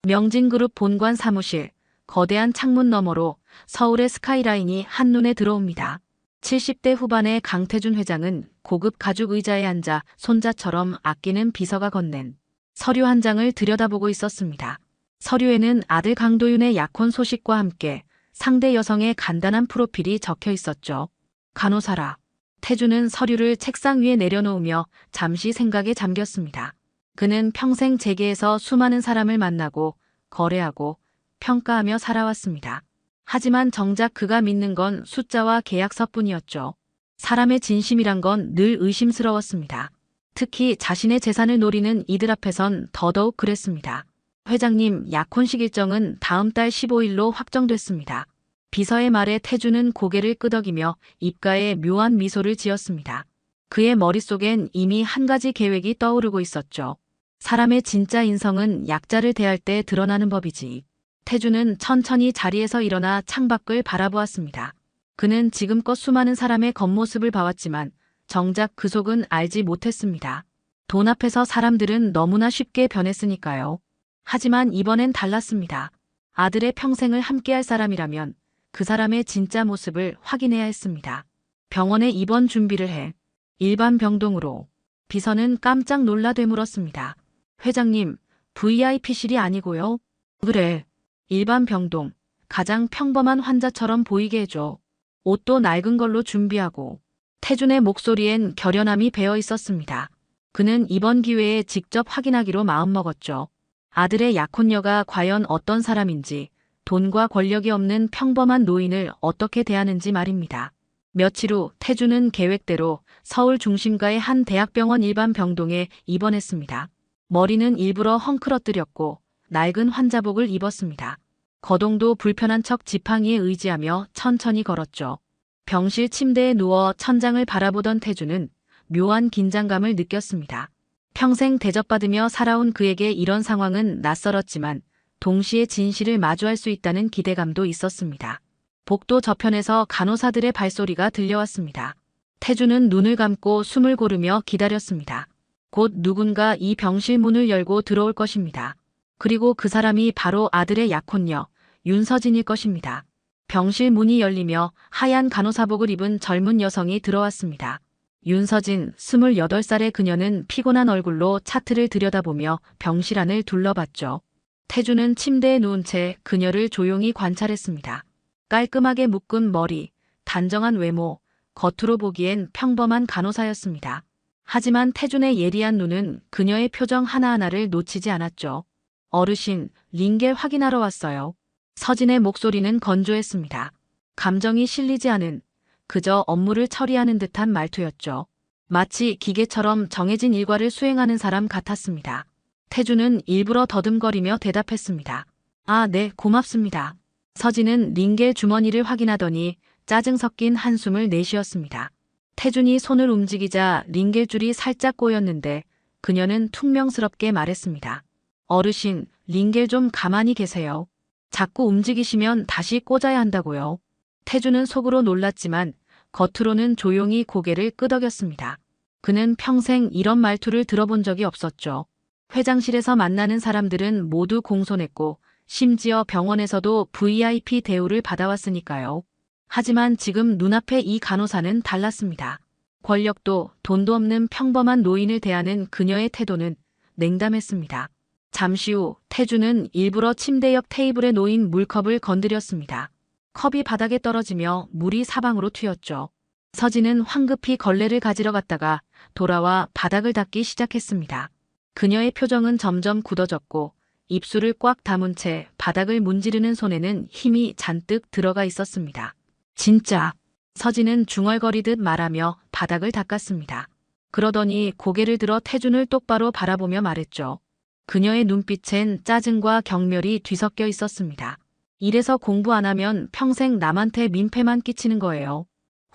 명진그룹 본관 사무실, 거대한 창문 너머로 서울의 스카이라인이 한눈에 들어옵니다. 70대 후반의 강태준 회장은 고급 가죽 의자에 앉아 손자처럼 아끼는 비서가 건넨 서류 한 장을 들여다보고 있었습니다. 서류에는 아들 강도윤의 약혼 소식과 함께 상대 여성의 간단한 프로필이 적혀 있었죠. 간호사라. 태준은 서류를 책상 위에 내려놓으며 잠시 생각에 잠겼습니다. 그는 평생 재계에서 수많은 사람을 만나고 거래하고 평가하며 살아왔습니다. 하지만 정작 그가 믿는 건 숫자와 계약서뿐이었죠. 사람의 진심이란 건 늘 의심스러웠습니다. 특히 자신의 재산을 노리는 이들 앞에선 더더욱 그랬습니다. 회장님, 약혼식 일정은 다음 달 15일로 확정됐습니다. 비서의 말에 태준은 고개를 끄덕이며 입가에 묘한 미소를 지었습니다. 그의 머릿속엔 이미 한 가지 계획이 떠오르고 있었죠. 사람의 진짜 인성은 약자를 대할 때 드러나는 법이지. 태준은 천천히 자리에서 일어나 창밖을 바라보았습니다. 그는 지금껏 수많은 사람의 겉모습을 봐왔지만 정작 그 속은 알지 못했습니다. 돈 앞에서 사람들은 너무나 쉽게 변했으니까요. 하지만 이번엔 달랐습니다. 아들의 평생을 함께할 사람이라면 그 사람의 진짜 모습을 확인해야 했습니다. 병원에 입원 준비를 해. 일반 병동으로. 비서는 깜짝 놀라 되물었습니다. 회장님, VIP실이 아니고요. 그래. 일반 병동. 가장 평범한 환자처럼 보이게 해줘. 옷도 낡은 걸로 준비하고. 태준의 목소리엔 결연함이 배어 있었습니다. 그는 이번 기회에 직접 확인하기로 마음먹었죠. 아들의 약혼녀가 과연 어떤 사람인지, 돈과 권력이 없는 평범한 노인을 어떻게 대하는지 말입니다. 며칠 후 태준은 계획대로 서울 중심가의 한 대학병원 일반 병동에 입원했습니다. 머리는 일부러 헝클어뜨렸고 낡은 환자복을 입었습니다. 거동도 불편한 척 지팡이에 의지하며 천천히 걸었죠. 병실 침대에 누워 천장을 바라보던 태준은 묘한 긴장감을 느꼈습니다. 평생 대접받으며 살아온 그에게 이런 상황은 낯설었지만 동시에 진실을 마주할 수 있다는 기대감도 있었습니다. 복도 저편에서 간호사들의 발소리가 들려왔습니다. 태준은 눈을 감고 숨을 고르며 기다렸습니다. 곧 누군가 이 병실 문을 열고 들어올 것입니다. 그리고 그 사람이 바로 아들의 약혼녀 윤서진일 것입니다. 병실 문이 열리며 하얀 간호사복을 입은 젊은 여성이 들어왔습니다. 윤서진, 28살의 그녀는 피곤한 얼굴로 차트를 들여다보며 병실 안을 둘러봤죠. 태준은 침대에 누운 채 그녀를 조용히 관찰했습니다. 깔끔하게 묶은 머리, 단정한 외모, 겉으로 보기엔 평범한 간호사였습니다. 하지만 태준의 예리한 눈은 그녀의 표정 하나하나를 놓치지 않았죠. 어르신, 링겔 확인하러 왔어요. 서진의 목소리는 건조했습니다. 감정이 실리지 않은, 그저 업무를 처리하는 듯한 말투였죠. 마치 기계처럼 정해진 일과를 수행하는 사람 같았습니다. 태준은 일부러 더듬거리며 대답했습니다. 아, 네, 고맙습니다. 서진은 링겔 주머니를 확인하더니 짜증 섞인 한숨을 내쉬었습니다. 태준이 손을 움직이자 링겔 줄이 살짝 꼬였는데 그녀는 퉁명스럽게 말했습니다. 어르신, 링겔 좀 가만히 계세요. 자꾸 움직이시면 다시 꽂아야 한다고요. 태준은 속으로 놀랐지만 겉으로는 조용히 고개를 끄덕였습니다. 그는 평생 이런 말투를 들어본 적이 없었죠. 회장실에서 만나는 사람들은 모두 공손했고 심지어 병원에서도 VIP 대우를 받아왔으니까요. 하지만 지금 눈앞의 이 간호사는 달랐습니다. 권력도 돈도 없는 평범한 노인을 대하는 그녀의 태도는 냉담했습니다. 잠시 후 태준은 일부러 침대 옆 테이블에 놓인 물컵을 건드렸습니다. 컵이 바닥에 떨어지며 물이 사방으로 튀었죠. 서진은 황급히 걸레를 가지러 갔다가 돌아와 바닥을 닦기 시작했습니다. 그녀의 표정은 점점 굳어졌고 입술을 꽉 다문 채 바닥을 문지르는 손에는 힘이 잔뜩 들어가 있었습니다. 진짜. 서진은 중얼거리듯 말하며 바닥을 닦았습니다. 그러더니 고개를 들어 태준을 똑바로 바라보며 말했죠. 그녀의 눈빛엔 짜증과 경멸이 뒤섞여 있었습니다. 이래서 공부 안 하면 평생 남한테 민폐만 끼치는 거예요.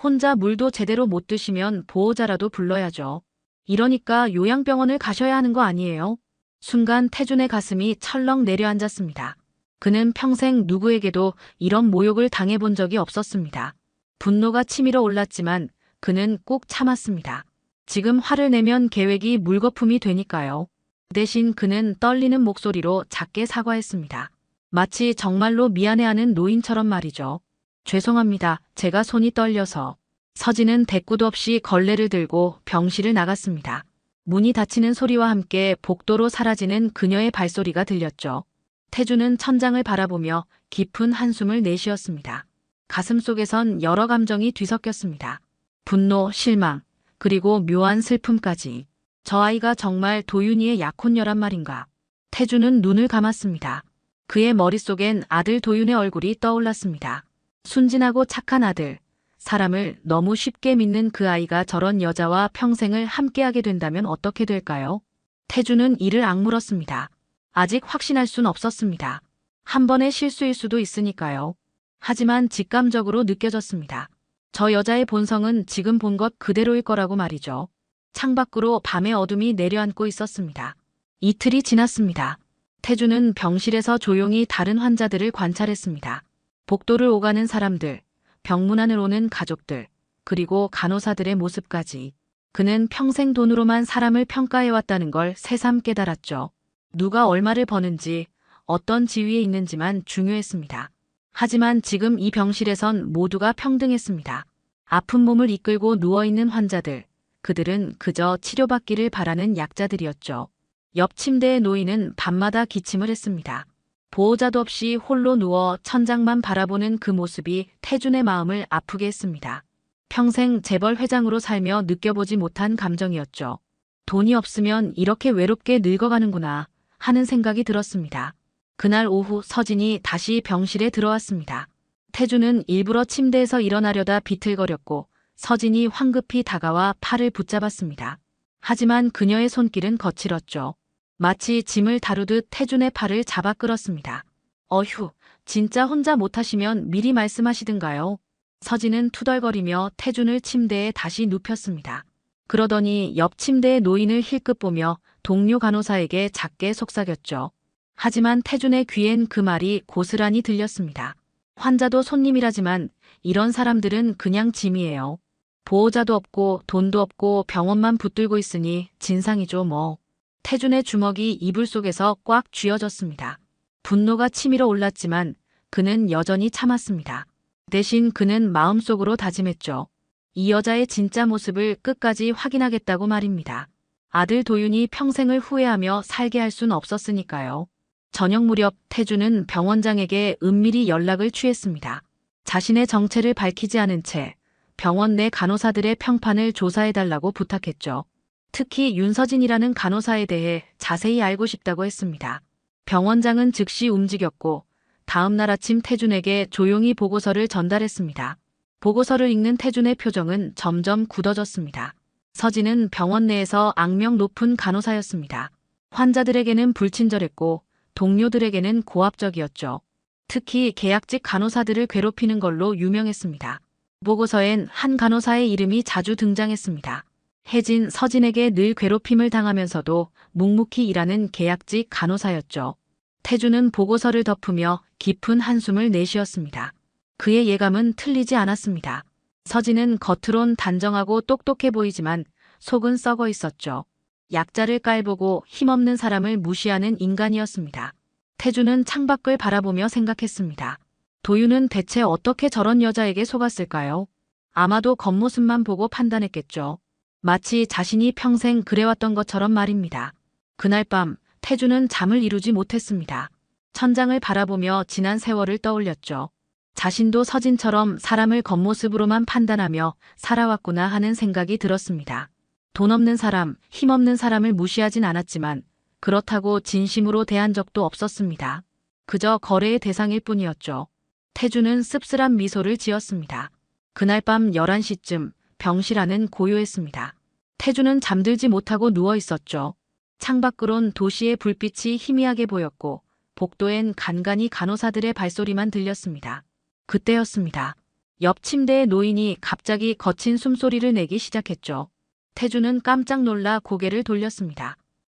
혼자 물도 제대로 못 드시면 보호자라도 불러야죠. 이러니까 요양병원을 가셔야 하는 거 아니에요? 순간 태준의 가슴이 철렁 내려앉았습니다. 그는 평생 누구에게도 이런 모욕을 당해본 적이 없었습니다. 분노가 치밀어 올랐지만 그는 꾹 참았습니다. 지금 화를 내면 계획이 물거품이 되니까요. 대신 그는 떨리는 목소리로 작게 사과했습니다. 마치 정말로 미안해하는 노인처럼 말이죠. 죄송합니다. 제가 손이 떨려서. 서진은 대꾸도 없이 걸레를 들고 병실을 나갔습니다. 문이 닫히는 소리와 함께 복도로 사라지는 그녀의 발소리가 들렸죠. 태주는 천장을 바라보며 깊은 한숨을 내쉬었습니다. 가슴속에선 여러 감정이 뒤섞였습니다. 분노, 실망, 그리고 묘한 슬픔까지. 저 아이가 정말 도윤이의 약혼녀란 말인가. 태주는 눈을 감았습니다. 그의 머릿속엔 아들 도윤의 얼굴이 떠올랐습니다. 순진하고 착한 아들. 사람을 너무 쉽게 믿는 그 아이가 저런 여자와 평생을 함께하게 된다면 어떻게 될까요? 태주는 이를 악물었습니다. 아직 확신할 순 없었습니다. 한 번의 실수일 수도 있으니까요. 하지만 직감적으로 느껴졌습니다. 저 여자의 본성은 지금 본 것 그대로일 거라고 말이죠. 창밖으로 밤의 어둠이 내려앉고 있었습니다. 이틀이 지났습니다. 태주는 병실에서 조용히 다른 환자들을 관찰했습니다. 복도를 오가는 사람들, 병문안을 오는 가족들, 그리고 간호사들의 모습까지. 그는 평생 돈으로만 사람을 평가해왔다는 걸 새삼 깨달았죠. 누가 얼마를 버는지, 어떤 지위에 있는지만 중요했습니다. 하지만 지금 이 병실에선 모두가 평등했습니다. 아픈 몸을 이끌고 누워있는 환자들, 그들은 그저 치료받기를 바라는 약자들이었죠. 옆 침대의 노인은 밤마다 기침을 했습니다. 보호자도 없이 홀로 누워 천장만 바라보는 그 모습이 태준의 마음을 아프게 했습니다. 평생 재벌 회장으로 살며 느껴보지 못한 감정이었죠. 돈이 없으면 이렇게 외롭게 늙어가는구나 하는 생각이 들었습니다. 그날 오후 서진이 다시 병실에 들어왔습니다. 태준은 일부러 침대에서 일어나려다 비틀거렸고 서진이 황급히 다가와 팔을 붙잡았습니다. 하지만 그녀의 손길은 거칠었죠. 마치 짐을 다루듯 태준의 팔을 잡아 끌었습니다. 어휴, 진짜 혼자 못하시면 미리 말씀하시든가요. 서진은 투덜거리며 태준을 침대에 다시 눕혔습니다. 그러더니 옆 침대의 노인을 힐끗 보며 동료 간호사에게 작게 속삭였죠. 하지만 태준의 귀엔 그 말이 고스란히 들렸습니다. 환자도 손님이라지만 이런 사람들은 그냥 짐이에요. 보호자도 없고 돈도 없고 병원만 붙들고 있으니 진상이죠 뭐. 태준의 주먹이 이불 속에서 꽉 쥐어졌습니다. 분노가 치밀어 올랐지만 그는 여전히 참았습니다. 대신 그는 마음속으로 다짐했죠. 이 여자의 진짜 모습을 끝까지 확인하겠다고 말입니다. 아들 도윤이 평생을 후회하며 살게 할 순 없었으니까요. 저녁 무렵 태준은 병원장에게 은밀히 연락을 취했습니다. 자신의 정체를 밝히지 않은 채 병원 내 간호사들의 평판을 조사해달라고 부탁했죠. 특히 윤서진이라는 간호사에 대해 자세히 알고 싶다고 했습니다. 병원장은 즉시 움직였고 다음 날 아침 태준에게 조용히 보고서를 전달했습니다. 보고서를 읽는 태준의 표정은 점점 굳어졌습니다. 서진은 병원 내에서 악명 높은 간호사였습니다. 환자들에게는 불친절했고 동료들에게는 고압적이었죠. 특히 계약직 간호사들을 괴롭히는 걸로 유명했습니다. 보고서엔 한 간호사의 이름이 자주 등장했습니다. 혜진, 서진에게 늘 괴롭힘을 당하면서도 묵묵히 일하는 계약직 간호사였죠. 태준은 보고서를 덮으며 깊은 한숨을 내쉬었습니다. 그의 예감은 틀리지 않았습니다. 서진은 겉으론 단정하고 똑똑해 보이지만 속은 썩어 있었죠. 약자를 깔보고 힘없는 사람을 무시하는 인간이었습니다. 태준은 창밖을 바라보며 생각했습니다. 도윤은 대체 어떻게 저런 여자에게 속았을까요? 아마도 겉모습만 보고 판단했겠죠. 마치 자신이 평생 그래왔던 것처럼 말입니다. 그날 밤 태준은 잠을 이루지 못했습니다. 천장을 바라보며 지난 세월을 떠올렸죠. 자신도 서진처럼 사람을 겉모습으로만 판단하며 살아왔구나 하는 생각이 들었습니다. 돈 없는 사람, 힘없는 사람을 무시하진 않았지만 그렇다고 진심으로 대한 적도 없었습니다. 그저 거래의 대상일 뿐이었죠. 태준은 씁쓸한 미소를 지었습니다. 그날 밤 11시쯤 병실 안은 고요했습니다. 태준은 잠들지 못하고 누워 있었죠. 창밖으론 도시의 불빛이 희미하게 보였고 복도엔 간간히 간호사들의 발소리만 들렸습니다. 그때였습니다. 옆 침대의 노인이 갑자기 거친 숨소리를 내기 시작했죠. 태준은 깜짝 놀라 고개를 돌렸습니다.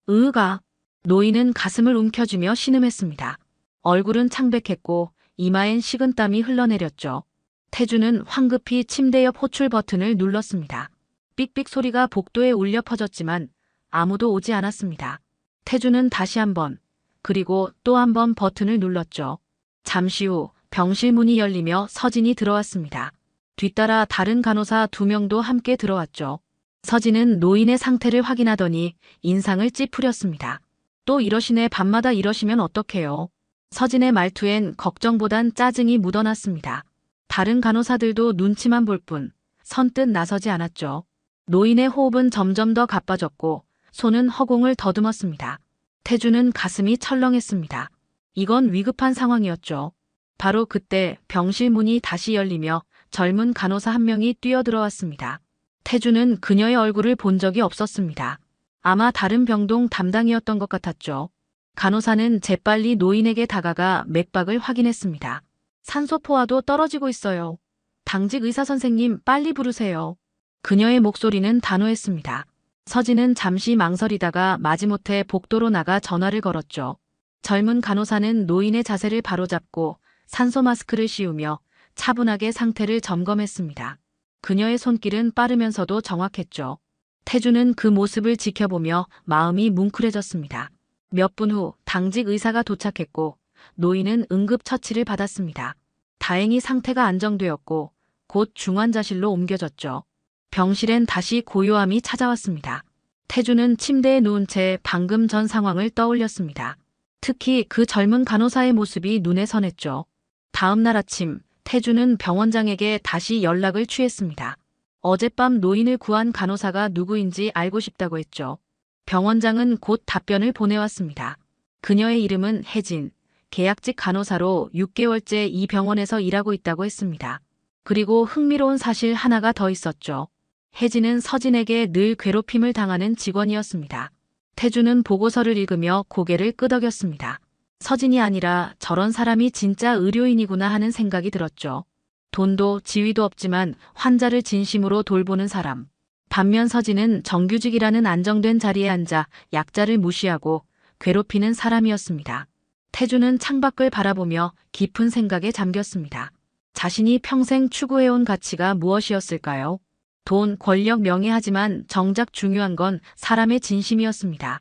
으으가. 노인은 가슴을 움켜쥐며 신음했습니다. 얼굴은 창백했고 이마엔 식은땀이 흘러내렸죠. 태준은 황급히 침대 옆 호출 버튼을 눌렀습니다. 삑삑 소리가 복도에 울려 퍼졌지만 아무도 오지 않았습니다. 태주는 다시 한 번, 그리고 또 한 번 버튼을 눌렀죠. 잠시 후 병실 문이 열리며 서진이 들어왔습니다. 뒤따라 다른 간호사 2명도 함께 들어왔죠. 서진은 노인의 상태를 확인하더니 인상을 찌푸렸습니다. 또 이러시네. 밤마다 이러시면 어떡해요. 서진의 말투엔 걱정보단 짜증이 묻어났습니다. 다른 간호사들도 눈치만 볼 뿐 선뜻 나서지 않았죠. 노인의 호흡은 점점 더 가빠졌고 손은 허공을 더듬었습니다. 태주는 가슴이 철렁했습니다. 이건 위급한 상황이었죠. 바로 그때 병실 문이 다시 열리며 젊은 간호사 한 명이 뛰어들어왔습니다. 태주는 그녀의 얼굴을 본 적이 없었습니다. 아마 다른 병동 담당이었던 것 같았죠. 간호사는 재빨리 노인에게 다가가 맥박을 확인했습니다. 산소포화도 떨어지고 있어요. 당직 의사 선생님 빨리 부르세요. 그녀의 목소리는 단호했습니다. 서진은 잠시 망설이다가 마지못해 복도로 나가 전화를 걸었죠. 젊은 간호사는 노인의 자세를 바로잡고 산소 마스크를 씌우며 차분하게 상태를 점검했습니다. 그녀의 손길은 빠르면서도 정확했죠. 태주는 그 모습을 지켜보며 마음이 뭉클해졌습니다. 몇 분 후 당직 의사가 도착했고 노인은 응급처치를 받았습니다. 다행히 상태가 안정되었고 곧 중환자실로 옮겨졌죠. 병실엔 다시 고요함이 찾아왔습니다. 태주는 침대에 누운 채 방금 전 상황을 떠올렸습니다. 특히 그 젊은 간호사의 모습이 눈에 선했죠. 다음 날 아침 태주는 병원장에게 다시 연락을 취했습니다. 어젯밤 노인을 구한 간호사가 누구인지 알고 싶다고 했죠. 병원장은 곧 답변을 보내왔습니다. 그녀의 이름은 혜진, 계약직 간호사로 6개월째 이 병원에서 일하고 있다고 했습니다. 그리고 흥미로운 사실 하나가 더 있었죠. 혜진은 서진에게 늘 괴롭힘을 당하는 직원이었습니다. 태주는 보고서를 읽으며 고개를 끄덕였습니다. 서진이 아니라 저런 사람이 진짜 의료인이구나 하는 생각이 들었죠. 돈도 지위도 없지만 환자를 진심으로 돌보는 사람. 반면 서진은 정규직이라는 안정된 자리에 앉아 약자를 무시하고 괴롭히는 사람이었습니다. 태주는 창밖을 바라보며 깊은 생각에 잠겼습니다. 자신이 평생 추구해온 가치가 무엇이었을까요? 돈, 권력, 명예. 하지만 정작 중요한 건 사람의 진심이었습니다.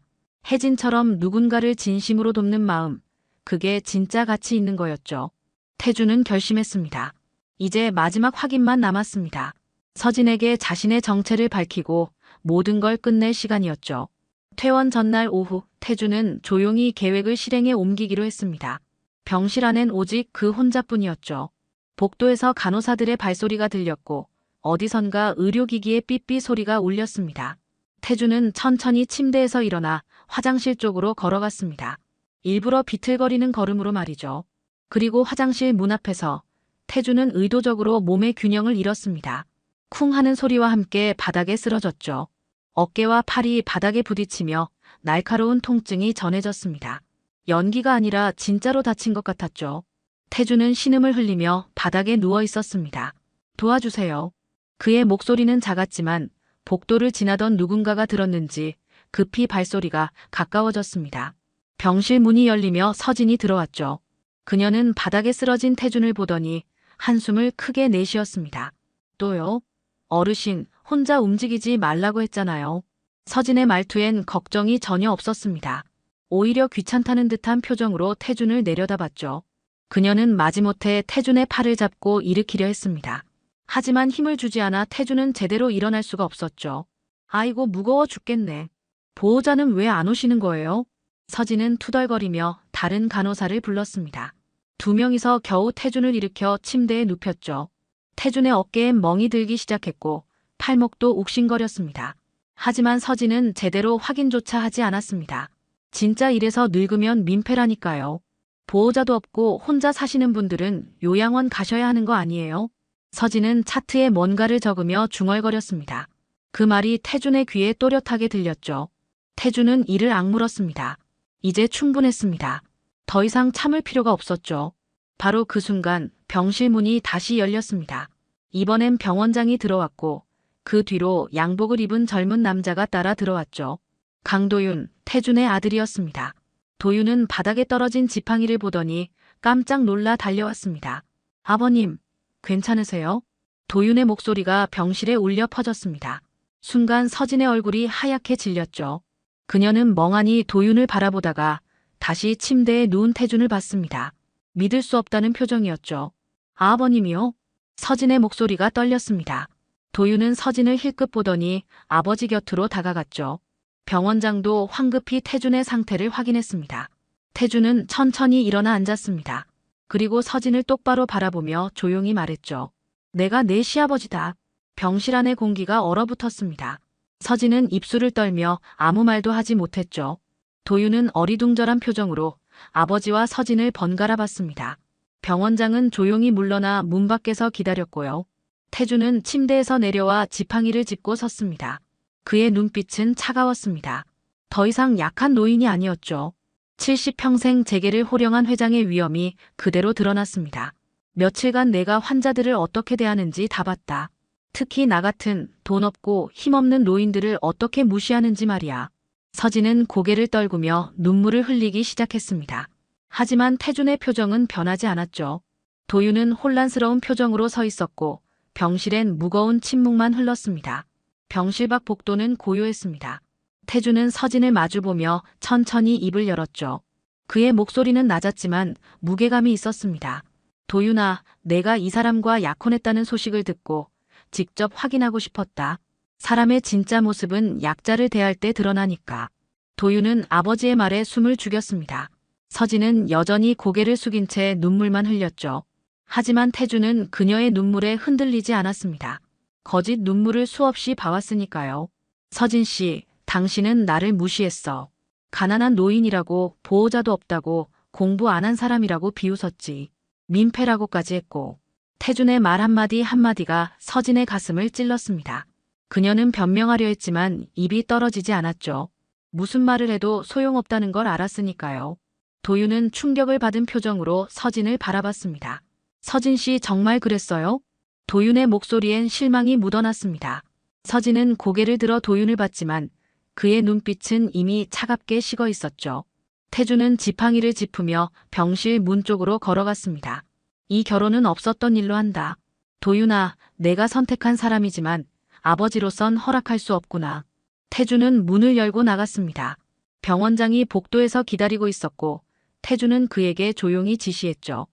혜진처럼 누군가를 진심으로 돕는 마음, 그게 진짜 가치 있는 거였죠. 태주는 결심했습니다. 이제 마지막 확인만 남았습니다. 서진에게 자신의 정체를 밝히고 모든 걸 끝낼 시간이었죠. 퇴원 전날 오후 태주는 조용히 계획을 실행에 옮기기로 했습니다. 병실 안엔 오직 그 혼자뿐이었죠. 복도에서 간호사들의 발소리가 들렸고 어디선가 의료기기의 삐삐 소리가 울렸습니다. 태주는 천천히 침대에서 일어나 화장실 쪽으로 걸어갔습니다. 일부러 비틀거리는 걸음으로 말이죠. 그리고 화장실 문 앞에서 태주는 의도적으로 몸의 균형을 잃었습니다. 쿵 하는 소리와 함께 바닥에 쓰러졌죠. 어깨와 팔이 바닥에 부딪히며 날카로운 통증이 전해졌습니다. 연기가 아니라 진짜로 다친 것 같았죠. 태주는 신음을 흘리며 바닥에 누워 있었습니다. 도와주세요. 그의 목소리는 작았지만 복도를 지나던 누군가가 들었는지 급히 발소리가 가까워졌습니다. 병실 문이 열리며 서진이 들어왔죠. 그녀는 바닥에 쓰러진 태준을 보더니 한숨을 크게 내쉬었습니다. 또요? 어르신, 혼자 움직이지 말라고 했잖아요. 서진의 말투엔 걱정이 전혀 없었습니다. 오히려 귀찮다는 듯한 표정으로 태준을 내려다봤죠. 그녀는 마지못해 태준의 팔을 잡고 일으키려 했습니다. 하지만 힘을 주지 않아 태준은 제대로 일어날 수가 없었죠. 아이고 무거워 죽겠네. 보호자는 왜 안 오시는 거예요? 서진은 투덜거리며 다른 간호사를 불렀습니다. 2명이서 겨우 태준을 일으켜 침대에 눕혔죠. 태준의 어깨엔 멍이 들기 시작했고 팔목도 욱신거렸습니다. 하지만 서진은 제대로 확인조차 하지 않았습니다. 진짜 이래서 늙으면 민폐라니까요. 보호자도 없고 혼자 사시는 분들은 요양원 가셔야 하는 거 아니에요? 서진은 차트에 뭔가를 적으며 중얼거렸습니다. 그 말이 태준의 귀에 또렷하게 들렸죠. 태준은 이를 악물었습니다. 이제 충분했습니다. 더 이상 참을 필요가 없었죠. 바로 그 순간 병실 문이 다시 열렸습니다. 이번엔 병원장이 들어왔고 그 뒤로 양복을 입은 젊은 남자가 따라 들어왔죠. 강도윤, 태준의 아들이었습니다. 도윤은 바닥에 떨어진 지팡이를 보더니 깜짝 놀라 달려왔습니다. 아버님, 괜찮으세요? 도윤의 목소리가 병실에 울려 퍼졌습니다. 순간 서진의 얼굴이 하얗게 질렸죠. 그녀는 멍하니 도윤을 바라보다가 다시 침대에 누운 태준을 봤습니다. 믿을 수 없다는 표정이었죠. 아버님이요? 서진의 목소리가 떨렸습니다. 도윤은 서진을 힐끗 보더니 아버지 곁으로 다가갔죠. 병원장도 황급히 태준의 상태를 확인했습니다. 태준은 천천히 일어나 앉았습니다. 그리고 서진을 똑바로 바라보며 조용히 말했죠. 내가 내 시아버지다. 병실 안의 공기가 얼어붙었습니다. 서진은 입술을 떨며 아무 말도 하지 못했죠. 도윤은 어리둥절한 표정으로 아버지와 서진을 번갈아 봤습니다. 병원장은 조용히 물러나 문 밖에서 기다렸고요. 태준은 침대에서 내려와 지팡이를 짚고 섰습니다. 그의 눈빛은 차가웠습니다. 더 이상 약한 노인이 아니었죠. 70평생 재계를 호령한 회장의 위엄이 그대로 드러났습니다. 며칠간 내가 환자들을 어떻게 대하는지 다 봤다. 특히 나 같은 돈 없고 힘없는 노인들을 어떻게 무시하는지 말이야. 서진은 고개를 떨구며 눈물을 흘리기 시작했습니다. 하지만 태준의 표정은 변하지 않았죠. 도윤은 혼란스러운 표정으로 서 있었고 병실엔 무거운 침묵만 흘렀습니다. 병실 밖 복도는 고요했습니다. 태준은 서진을 마주보며 천천히 입을 열었죠. 그의 목소리는 낮았지만 무게감이 있었습니다. 도윤아, 내가 이 사람과 약혼했다는 소식을 듣고 직접 확인하고 싶었다. 사람의 진짜 모습은 약자를 대할 때 드러나니까. 도윤은 아버지의 말에 숨을 죽였습니다. 서진은 여전히 고개를 숙인 채 눈물만 흘렸죠. 하지만 태준은 그녀의 눈물에 흔들리지 않았습니다. 거짓 눈물을 수없이 봐왔으니까요. 서진 씨, 당신은 나를 무시했어. 가난한 노인이라고 보호자도 없다고 공부 안 한 사람이라고 비웃었지. 민폐라고까지 했고. 태준의 말 한마디 한마디가 서진의 가슴을 찔렀습니다. 그녀는 변명하려 했지만 입이 떨어지지 않았죠. 무슨 말을 해도 소용없다는 걸 알았으니까요. 도윤은 충격을 받은 표정으로 서진을 바라봤습니다. 서진 씨 정말 그랬어요? 도윤의 목소리엔 실망이 묻어났습니다. 서진은 고개를 들어 도윤을 봤지만 그의 눈빛은 이미 차갑게 식어 있었죠. 태준은 지팡이를 짚으며 병실 문 쪽으로 걸어갔습니다. 이 결혼은 없었던 일로 한다. 도윤아, 내가 선택한 사람이지만 아버지로선 허락할 수 없구나. 태준은 문을 열고 나갔습니다. 병원장이 복도에서 기다리고 있었고 태준은 그에게 조용히 지시했죠.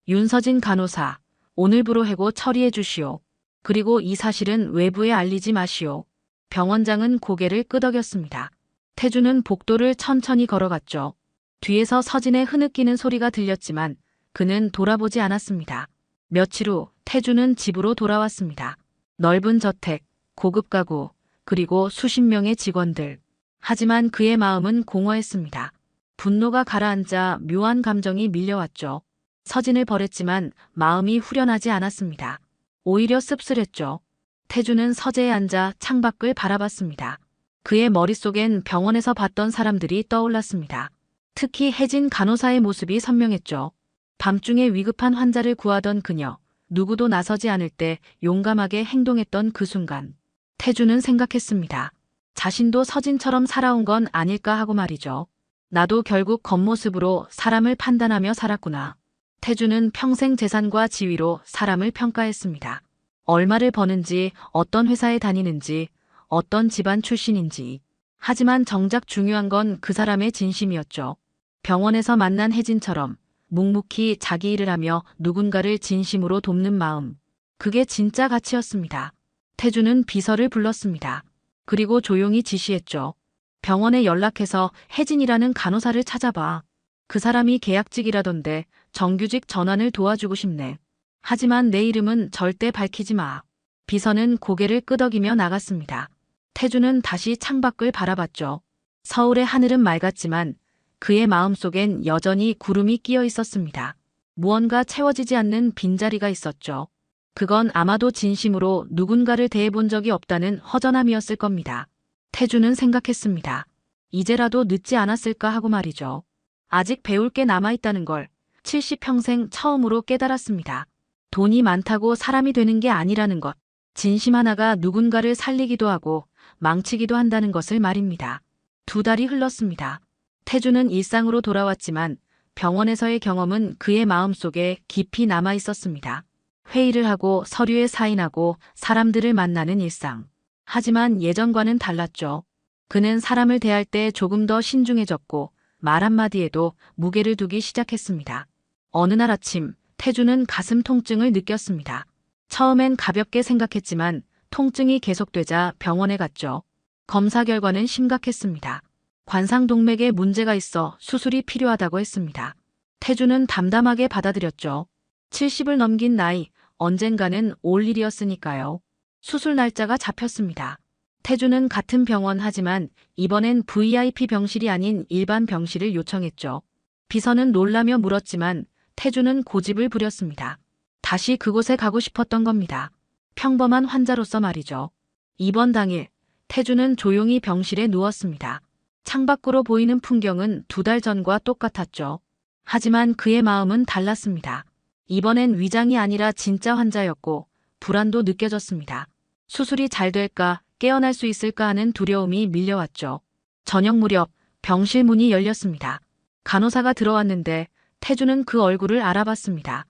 윤서진 간호사, 오늘부로 해고 처리해 주시오. 그리고 이 사실은 외부에 알리지 마시오. 병원장은 고개를 끄덕였습니다. 태준은 복도를 천천히 걸어갔죠. 뒤에서 서진의 흐느끼는 소리가 들렸지만 그는 돌아보지 않았습니다. 며칠 후 태준은 집으로 돌아왔습니다. 넓은 저택, 고급 가구, 그리고 수십 명의 직원들. 하지만 그의 마음은 공허했습니다. 분노가 가라앉아 묘한 감정이 밀려왔죠. 서진을 벌했지만 마음이 후련하지 않았습니다. 오히려 씁쓸했죠. 태준은 서재에 앉아 창밖을 바라봤습니다. 그의 머릿속엔 병원에서 봤던 사람들이 떠올랐습니다. 특히 혜진 간호사의 모습이 선명했죠. 밤중에 위급한 환자를 구하던 그녀, 누구도 나서지 않을 때 용감하게 행동했던 그 순간. 태준은 생각했습니다. 자신도 서진처럼 살아온 건 아닐까 하고 말이죠. 나도 결국 겉모습으로 사람을 판단하며 살았구나. 태준은 평생 재산과 지위로 사람을 평가했습니다. 얼마를 버는지, 어떤 회사에 다니는지, 어떤 집안 출신인지. 하지만 정작 중요한 건 그 사람의 진심이었죠. 병원에서 만난 혜진처럼 묵묵히 자기 일을 하며 누군가를 진심으로 돕는 마음. 그게 진짜 가치였습니다. 태준은 비서를 불렀습니다. 그리고 조용히 지시했죠. 병원에 연락해서 혜진이라는 간호사를 찾아봐. 그 사람이 계약직이라던데 정규직 전환을 도와주고 싶네. 하지만 내 이름은 절대 밝히지 마. 비서는 고개를 끄덕이며 나갔습니다. 태준은 다시 창밖을 바라봤죠. 서울의 하늘은 맑았지만 그의 마음속엔 여전히 구름이 끼어 있었습니다. 무언가 채워지지 않는 빈자리가 있었죠. 그건 아마도 진심으로 누군가를 대해본 적이 없다는 허전함이었을 겁니다. 태준은 생각했습니다. 이제라도 늦지 않았을까 하고 말이죠. 아직 배울 게 남아있다는 걸 70평생 처음으로 깨달았습니다. 돈이 많다고 사람이 되는 게 아니라는 것. 진심 하나가 누군가를 살리기도 하고 망치기도 한다는 것을 말입니다. 2달이 흘렀습니다. 태준은 일상으로 돌아왔지만 병원에서의 경험은 그의 마음속에 깊이 남아 있었습니다. 회의를 하고 서류에 사인하고 사람들을 만나는 일상. 하지만 예전과는 달랐죠. 그는 사람을 대할 때 조금 더 신중해졌고 말 한마디에도 무게를 두기 시작했습니다. 어느 날 아침 태주는 가슴 통증을 느꼈습니다. 처음엔 가볍게 생각했지만 통증이 계속되자 병원에 갔죠. 검사 결과는 심각했습니다. 관상동맥에 문제가 있어 수술이 필요하다고 했습니다. 태주는 담담하게 받아들였죠. 70을 넘긴 나이, 언젠가는 올 일이었으니까요. 수술 날짜가 잡혔습니다. 태주는 같은 병원 하지만 이번엔 VIP 병실이 아닌 일반 병실을 요청했죠. 비서는 놀라며 물었지만 태주는 고집을 부렸습니다. 다시 그곳에 가고 싶었던 겁니다. 평범한 환자로서 말이죠. 입원 당일 태주는 조용히 병실에 누웠습니다. 창밖으로 보이는 풍경은 2달 전과 똑같았죠. 하지만 그의 마음은 달랐습니다. 이번엔 위장이 아니라 진짜 환자였고 불안도 느껴졌습니다. 수술이 잘 될까, 깨어날 수 있을까 하는 두려움이 밀려왔죠. 저녁 무렵 병실 문이 열렸습니다. 간호사가 들어왔는데 태주는 그 얼굴을 알아봤습니다.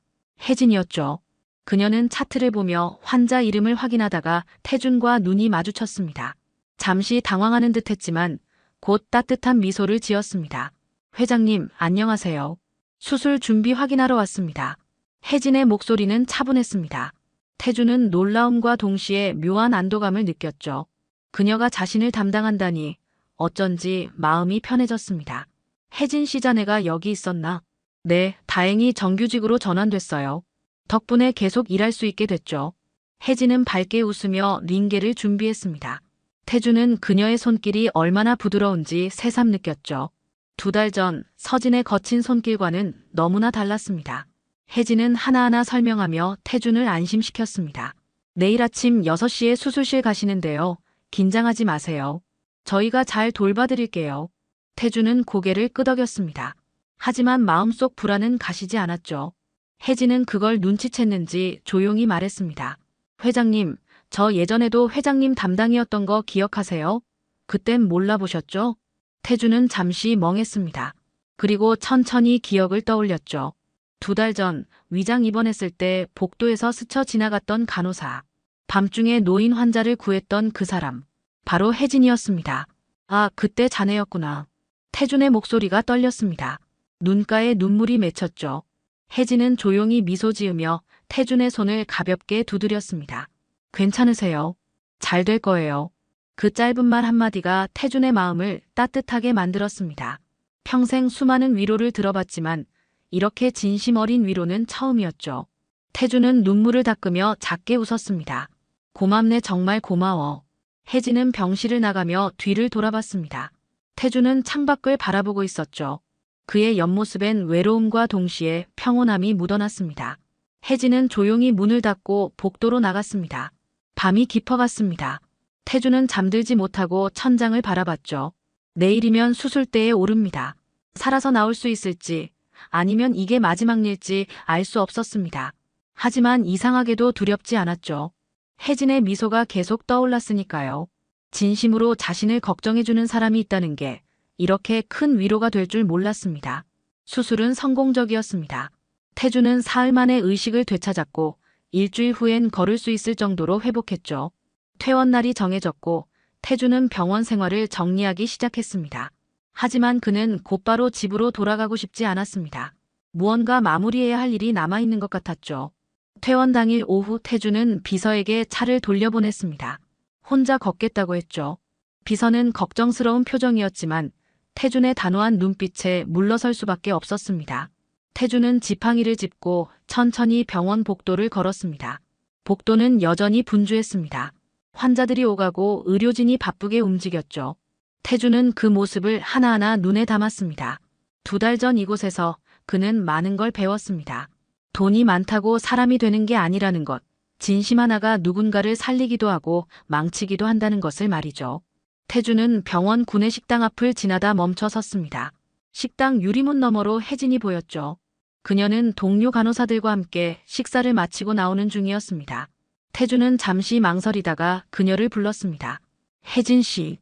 혜진이었죠. 그녀는 차트를 보며 환자 이름을 확인하다가 태준과 눈이 마주쳤습니다. 잠시 당황하는 듯했지만 곧 따뜻한 미소를 지었습니다. 회장님, 안녕하세요. 수술 준비 확인하러 왔습니다. 혜진의 목소리는 차분했습니다. 태주는 놀라움과 동시에 묘한 안도감을 느꼈죠. 그녀가 자신을 담당한다니 어쩐지 마음이 편해졌습니다. 혜진 씨 자네가 여기 있었나? 네, 다행히 정규직으로 전환됐어요. 덕분에 계속 일할 수 있게 됐죠. 혜진은 밝게 웃으며 링게를 준비했습니다. 태주는 그녀의 손길이 얼마나 부드러운지 새삼 느꼈죠. 2달 전 서진의 거친 손길과는 너무나 달랐습니다. 혜진은 하나하나 설명하며 태준을 안심시켰습니다. 내일 아침 6시에 수술실 가시는데요. 긴장하지 마세요. 저희가 잘 돌봐드릴게요. 태준은 고개를 끄덕였습니다. 하지만 마음속 불안은 가시지 않았죠. 혜진은 그걸 눈치챘는지 조용히 말했습니다. 회장님, 저 예전에도 회장님 담당이었던 거 기억하세요? 그땐 몰라보셨죠? 태주는 잠시 멍했습니다. 그리고 천천히 기억을 떠올렸죠. 2달 전 위장 입원했을 때 복도에서 스쳐 지나갔던 간호사. 밤중에 노인 환자를 구했던 그 사람. 바로 혜진이었습니다. 아, 그때 자네였구나. 태준의 목소리가 떨렸습니다. 눈가에 눈물이 맺혔죠. 혜진은 조용히 미소 지으며 태준의 손을 가볍게 두드렸습니다. 괜찮으세요? 잘 될 거예요. 그 짧은 말 한마디가 태준의 마음을 따뜻하게 만들었습니다. 평생 수많은 위로를 들어봤지만 이렇게 진심 어린 위로는 처음이었죠. 태준은 눈물을 닦으며 작게 웃었습니다. 고맙네, 정말 고마워. 혜진은 병실을 나가며 뒤를 돌아봤습니다. 태준은 창밖을 바라보고 있었죠. 그의 옆모습엔 외로움과 동시에 평온함이 묻어났습니다. 혜진은 조용히 문을 닫고 복도로 나갔습니다. 밤이 깊어갔습니다. 태준은 잠들지 못하고 천장을 바라봤죠. 내일이면 수술대에 오릅니다. 살아서 나올 수 있을지 아니면 이게 마지막 일지 알 수 없었습니다. 하지만 이상하게도 두렵지 않았죠. 혜진의 미소가 계속 떠올랐으니까요. 진심으로 자신을 걱정해주는 사람이 있다는 게 이렇게 큰 위로가 될 줄 몰랐습니다. 수술은 성공적이었습니다. 태준은 사흘 만에 의식을 되찾았고 일주일 후엔 걸을 수 있을 정도로 회복했죠. 퇴원날이 정해졌고 태준은 병원 생활을 정리하기 시작했습니다. 하지만 그는 곧바로 집으로 돌아가고 싶지 않았습니다. 무언가 마무리해야 할 일이 남아있는 것 같았죠. 퇴원 당일 오후 태준은 비서에게 차를 돌려보냈습니다. 혼자 걷겠다고 했죠. 비서는 걱정스러운 표정이었지만 태준의 단호한 눈빛에 물러설 수밖에 없었습니다. 태준은 지팡이를 짚고 천천히 병원 복도를 걸었습니다. 복도는 여전히 분주했습니다. 환자들이 오가고 의료진이 바쁘게 움직였죠. 태준은 그 모습을 하나하나 눈에 담았습니다. 2달 전 이곳에서 그는 많은 걸 배웠습니다. 돈이 많다고 사람이 되는 게 아니라는 것, 진심 하나가 누군가를 살리기도 하고 망치기도 한다는 것을 말이죠. 태준은 병원 구내식당 앞을 지나다 멈춰 섰습니다. 식당 유리문 너머로 혜진이 보였죠. 그녀는 동료 간호사들과 함께 식사를 마치고 나오는 중이었습니다. 태준은 잠시 망설이다가 그녀를 불렀습니다. 혜진 씨.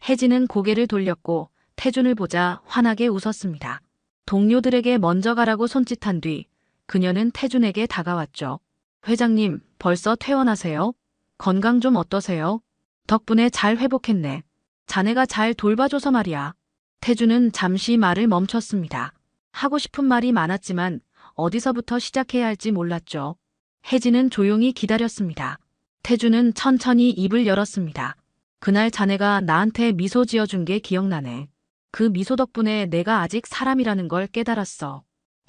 혜진은 고개를 돌렸고 태준을 보자 환하게 웃었습니다. 동료들에게 먼저 가라고 손짓한 뒤 그녀는 태준에게 다가왔죠. 회장님, 벌써 퇴원하세요? 건강 좀 어떠세요? 덕분에 잘 회복했네. 자네가 잘 돌봐줘서 말이야. 태주는 잠시 말을 멈췄습니다. 하고 싶은 말이 많았지만 어디서부터 시작해야 할지 몰랐죠. 혜진은 조용히 기다렸습니다. 태주는 천천히 입을 열었습니다. 그날 자네가 나한테 미소 지어준 게 기억나네. 그 미소 덕분에 내가 아직 사람이라는 걸 깨달았어.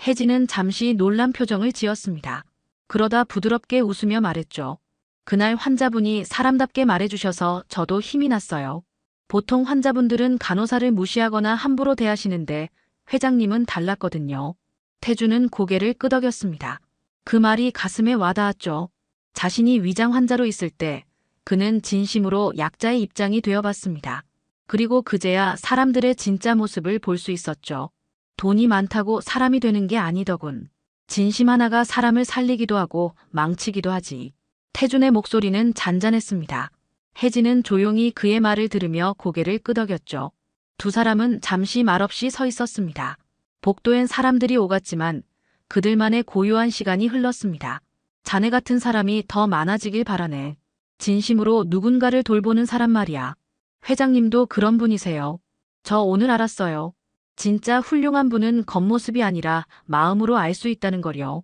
혜진은 잠시 놀란 표정을 지었습니다. 그러다 부드럽게 웃으며 말했죠. 그날 환자분이 사람답게 말해주셔서 저도 힘이 났어요. 보통 환자분들은 간호사를 무시하거나 함부로 대하시는데 회장님은 달랐거든요. 태주는 고개를 끄덕였습니다. 그 말이 가슴에 와닿았죠. 자신이 위장 환자로 있을 때 그는 진심으로 약자의 입장이 되어봤습니다. 그리고 그제야 사람들의 진짜 모습을 볼 수 있었죠. 돈이 많다고 사람이 되는 게 아니더군. 진심 하나가 사람을 살리기도 하고 망치기도 하지. 태준의 목소리는 잔잔했습니다. 혜진은 조용히 그의 말을 들으며 고개를 끄덕였죠. 두 사람은 잠시 말없이 서 있었습니다. 복도엔 사람들이 오갔지만 그들만의 고요한 시간이 흘렀습니다. 자네 같은 사람이 더 많아지길 바라네. 진심으로 누군가를 돌보는 사람 말이야. 회장님도 그런 분이세요. 저 오늘 알았어요. 진짜 훌륭한 분은 겉모습이 아니라 마음으로 알 수 있다는 걸요.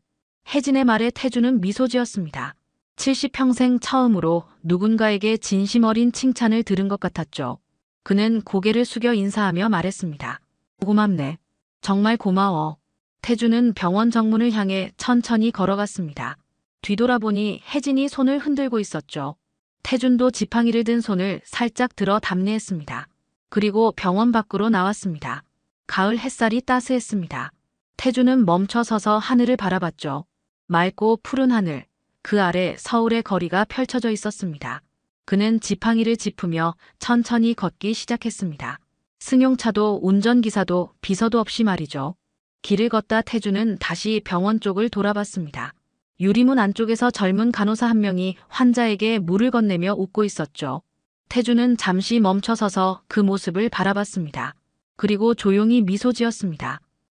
혜진의 말에 태주는 미소 지었습니다. 70평생 처음으로 누군가에게 진심 어린 칭찬을 들은 것 같았죠. 그는 고개를 숙여 인사하며 말했습니다. 고맙네. 정말 고마워. 태주는 병원 정문을 향해 천천히 걸어갔습니다. 뒤돌아보니 혜진이 손을 흔들고 있었죠. 태준도 지팡이를 든 손을 살짝 들어 답례했습니다. 그리고 병원 밖으로 나왔습니다. 가을 햇살이 따스했습니다. 태준은 멈춰 서서 하늘을 바라봤죠. 맑고 푸른 하늘, 그 아래 서울의 거리가 펼쳐져 있었습니다. 그는 지팡이를 짚으며 천천히 걷기 시작했습니다. 승용차도 운전기사도 비서도 없이 말이죠. 길을 걷다 태준은 다시 병원 쪽을 돌아봤습니다. 유리문 안쪽에서 젊은 간호사 한 명이 환자에게 물을 건네며 웃고 있었죠. 태준은 잠시 멈춰 서서 그 모습을 바라봤습니다. 그리고 조용히 미소 지었습니다.